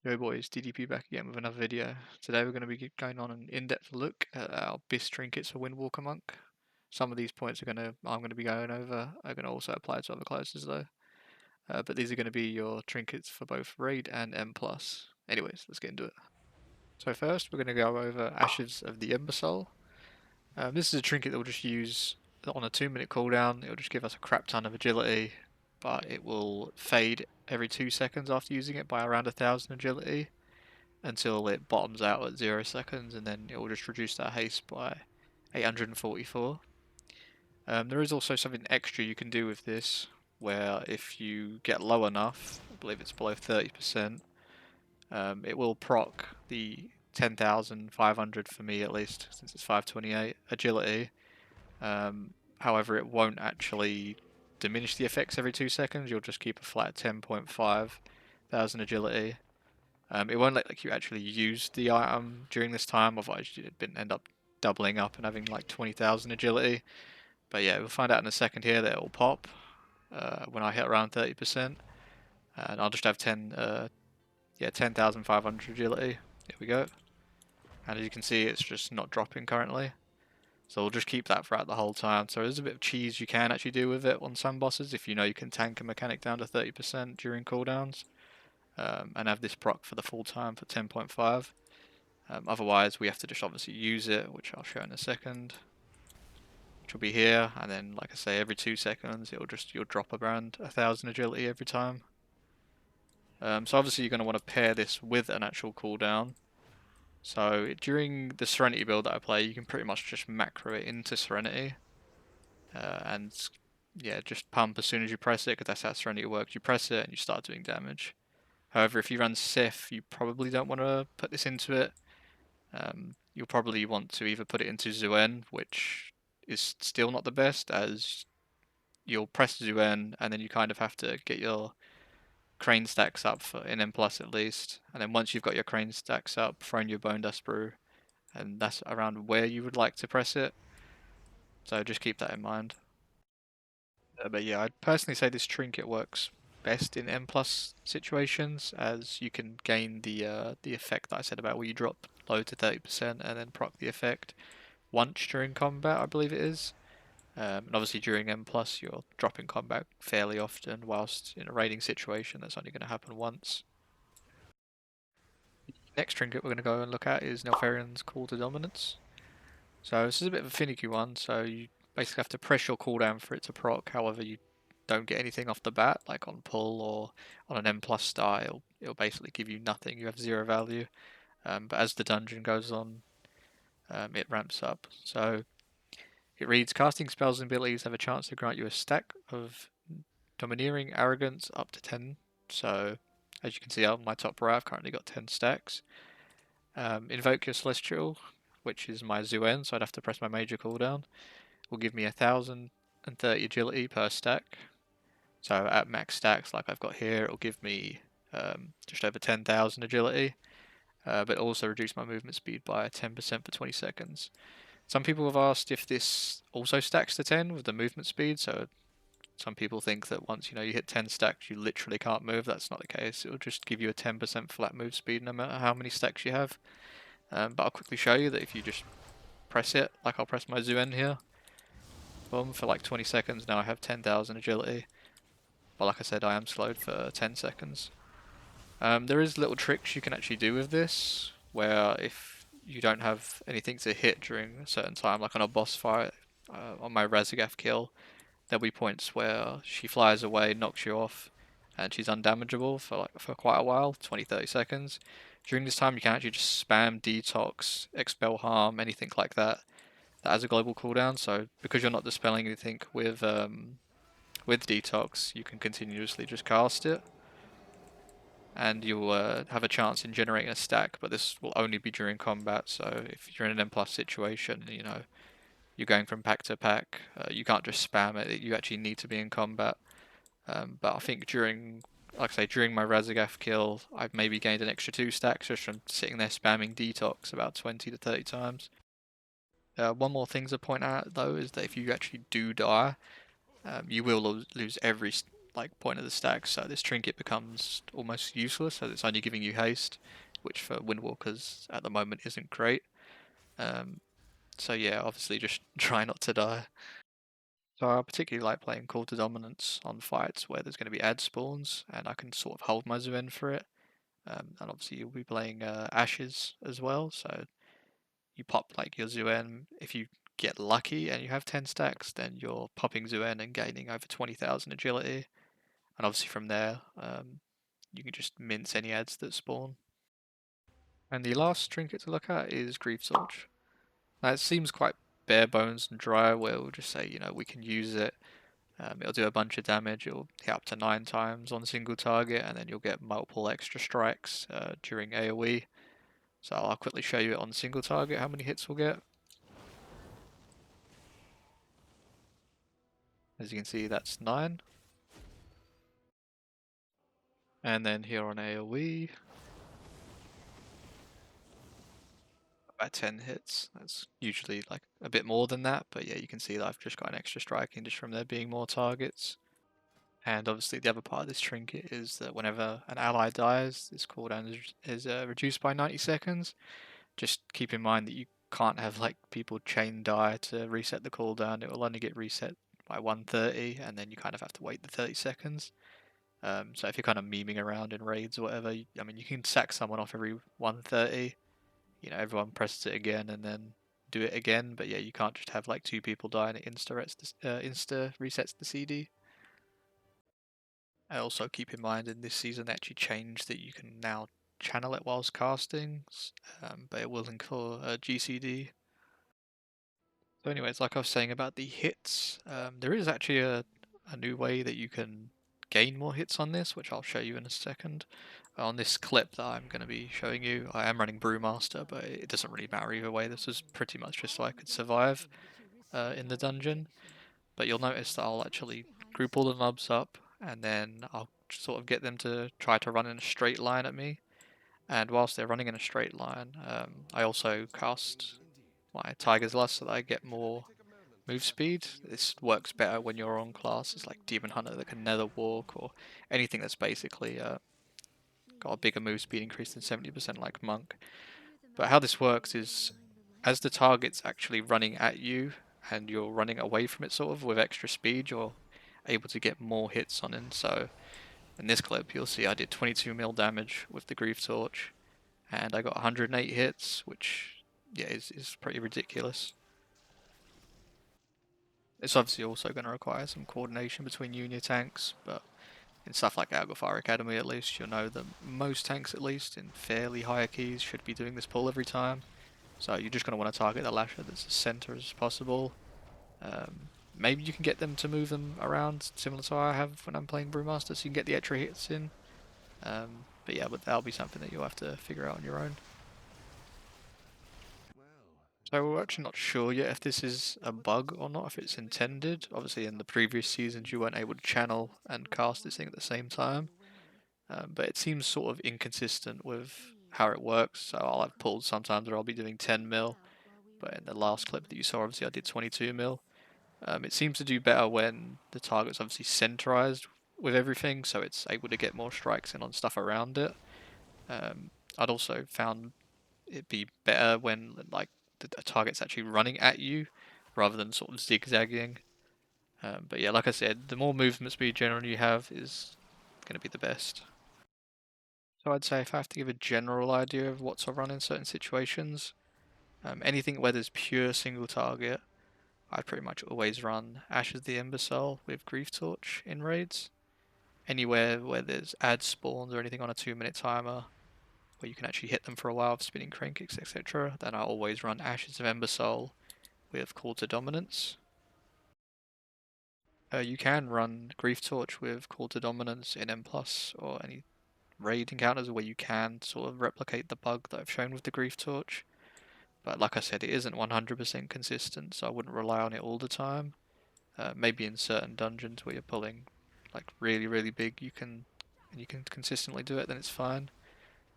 Yo boys, DDP back again with another video. Today we're going to be going on an in-depth look at our BIS trinkets for Windwalker Monk. Some of these points I'm going to be going over are going to also apply to other classes though. But these are going to be your trinkets for both Raid and M+. Anyways, let's get into it. So first we're going to go over Ashes of the Embol. This is a trinket that we'll just use on a 2-minute cooldown. It'll just give us a crap ton of agility, but it will fade every 2 seconds after using it by around 1000 agility until it bottoms out at 0 seconds, and then it will just reduce that haste by 844. There is also something extra you can do with this, where if you get low enough, I believe it's below 30%, it will proc the 10,500 for me at least, since it's 528 agility. However, it won't actually diminish the effects every 2 seconds, you'll just keep a flat 10.5 thousand agility. It won't let you actually use the item during this time, otherwise you'd end up doubling up and having like 20,000 agility. But yeah, we'll find out in a second here that it will pop when I hit around 30%. And I'll just have 10,500 agility. Here we go. And as you can see, it's just not dropping currently. So we'll just keep that throughout the whole time. So there's a bit of cheese you can actually do with it on some bosses if you know you can tank a mechanic down to 30% during cooldowns. And have this proc for the full time for 10.5. Otherwise, we have to just obviously use it, which I'll show in a second. Which will be here, and then, like I say, every 2 seconds, you'll drop around 1000 agility every time. So obviously, you're going to want to pair this with an actual cooldown. So during the Serenity build that I play, you can pretty much just macro it into Serenity, and yeah, just pump as soon as you press it, because that's how Serenity works. You press it and you start doing damage. However, if you run Sif, you probably don't want to put this into it. You'll probably want to either put it into Zuen, which is still not the best, as you'll press Zuen and then you kind of have to get your crane stacks up in M+ at least. And then once you've got your crane stacks up, throw in your Bone Dust Brew, and that's around where you would like to press it. So just keep that in mind. But yeah, I'd personally say this trinket works best in M+ situations, as you can gain the effect that I said about where you drop low to 30% and then proc the effect once during combat, I believe it is. And obviously during M+, you're dropping combat fairly often, whilst in a raiding situation that's only going to happen once. Next trinket we're going to go and look at is Neltharian's Call to Dominance. So this is a bit of a finicky one, so you basically have to press your cooldown for it to proc. However, you don't get anything off the bat, like on pull or on an M+ star, it'll basically give you nothing, you have 0 value. But as the dungeon goes on, it ramps up. So it reads, casting spells and abilities have a chance to grant you a stack of Domineering Arrogance up to 10. So as you can see on my top right, I've currently got 10 stacks. Invoke your Celestial, which is my Zuen, so I'd have to press my major cooldown, will give me 1030 agility per stack. So at max stacks, like I've got here, it'll give me just over 10,000 agility, but also reduce my movement speed by 10% for 20 seconds. Some people have asked if this also stacks to 10 with the movement speed, so some people think that once you hit 10 stacks, you literally can't move. That's not the case. It'll just give you a 10% flat move speed no matter how many stacks you have. But I'll quickly show you that if you just press it, like I'll press my Zuen here, boom, for like 20 seconds, now I have 10,000 agility. But like I said, I am slowed for 10 seconds. There is little tricks you can actually do with this, where if you don't have anything to hit during a certain time, like on a boss fight, on my Razagath kill, there'll be points where she flies away, knocks you off, and she's undamageable for quite a while, 20-30 seconds. During this time, you can actually just spam Detox, Expel Harm, anything like that. That has a global cooldown, so because you're not dispelling anything with Detox, you can continuously just cast it, and you'll have a chance in generating a stack, but this will only be during combat, so if you're in an M+ situation, you're going from pack to pack, you can't just spam it, you actually need to be in combat. But I think during my Razagath kill, I've maybe gained an extra 2 stacks just from sitting there spamming Detox about 20 to 30 times. One more thing to point out though is that if you actually do die, you will lose every like point of the stack, so this trinket becomes almost useless as it's only giving you haste, which for Windwalkers at the moment isn't great. Um, so yeah, obviously just try not to die. So I particularly like playing Call to Dominance on fights where there's going to be ad spawns, and I can sort of hold my Zuen for it. And obviously you'll be playing Ashes as well, so you pop like your Zuen. If you get lucky and you have 10 stacks, then you're popping Zuen and gaining over 20,000 agility. And obviously from there, you can just mince any ads that spawn. And the last trinket to look at is Grief Surge. Now it seems quite bare bones and dry, where we'll just say, we can use it. It'll do a bunch of damage. It'll hit up to 9 times on a single target, and then you'll get multiple extra strikes during AoE. So I'll quickly show you it on single target how many hits we'll get. As you can see, that's 9. And then here on AoE, about 10 hits. That's usually like a bit more than that, but yeah, you can see that I've just got an extra striking just from there being more targets. And obviously the other part of this trinket is that whenever an ally dies, this cooldown is reduced by 90 seconds. Just keep in mind that you can't have like people chain die to reset the cooldown. It will only get reset by 130, and then you kind of have to wait the 30 seconds. So if you're kind of memeing around in raids or whatever, I mean, you can sack someone off every 130. Everyone presses it again and then do it again. But yeah, you can't just have like 2 people die and it insta resets the CD. I also keep in mind in this season they actually changed that you can now channel it whilst casting, but it will incur GCD. So anyways, like I was saying about the hits, there is actually a new way that you can gain more hits on this, which I'll show you in a second. On this clip that I'm going to be showing you, I am running Brewmaster, but it doesn't really matter either way. This is pretty much just so I could survive in the dungeon. But you'll notice that I'll actually group all the nubs up, and then I'll sort of get them to try to run in a straight line at me. And whilst they're running in a straight line, I also cast my Tiger's Lust so that I get more move speed. This works better when you're on classes like Demon Hunter that can nether walk, or anything that's basically got a bigger move speed increase than 70% like Monk. But how this works is as the target's actually running at you and you're running away from it sort of with extra speed, you're able to get more hits on it. So in this clip you'll see I did 22 mil damage with the Grief Torch and I got 108 hits, which yeah is pretty ridiculous. It's obviously also going to require some coordination between you and your tanks, but in stuff like Algeth'ar Academy at least, you'll know that most tanks at least in fairly higher keys should be doing this pull every time. So you're just going to want to target the lasher that's as center as possible. Maybe you can get them to move them around similar to how I have when I'm playing Brewmaster, so you can get the extra hits in. But yeah, but that'll be something that you'll have to figure out on your own. So we're actually not sure yet if this is a bug or not, if it's intended. Obviously in the previous seasons you weren't able to channel and cast this thing at the same time. But it seems sort of inconsistent with how it works. So I'll have pulls sometimes where I'll be doing 10 mil, but in the last clip that you saw, obviously I did 22 mil. It seems to do better when the target's obviously centralized with everything, so it's able to get more strikes in on stuff around it. I'd also found it be better when like the target's actually running at you rather than sort of zigzagging. But yeah, like I said, the more movement speed generally you have is going to be the best. So I'd say if I have to give a general idea of what to run in certain situations, anything where there's pure single target, I'd pretty much always run Ashes the Imbecile with Grief Torch in raids. Anywhere where there's ad spawns or anything on a 2-minute timer, where you can actually hit them for a while with spinning Trinkets, etc., then I always run Ashes of Imbecile with Call to Dominance. You can run Grief Torch with Call to Dominance in M+, or any raid encounters where you can sort of replicate the bug that I've shown with the Grief Torch. But like I said, it isn't 100% consistent, so I wouldn't rely on it all the time. Maybe in certain dungeons where you're pulling like really big, you can consistently do it, then it's fine.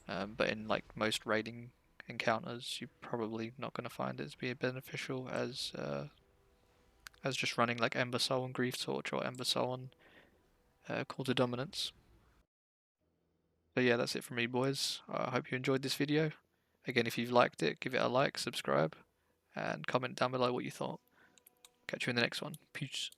But in like most raiding encounters, you're probably not going to find it to be beneficial as just running like Ember Soul and Grief Torch or Ember Soul call to dominance. So yeah, that's it from me, boys. I hope you enjoyed this video. Again, if you've liked it, give it a like, subscribe, and comment down below what you thought. Catch you in the next one. Peace.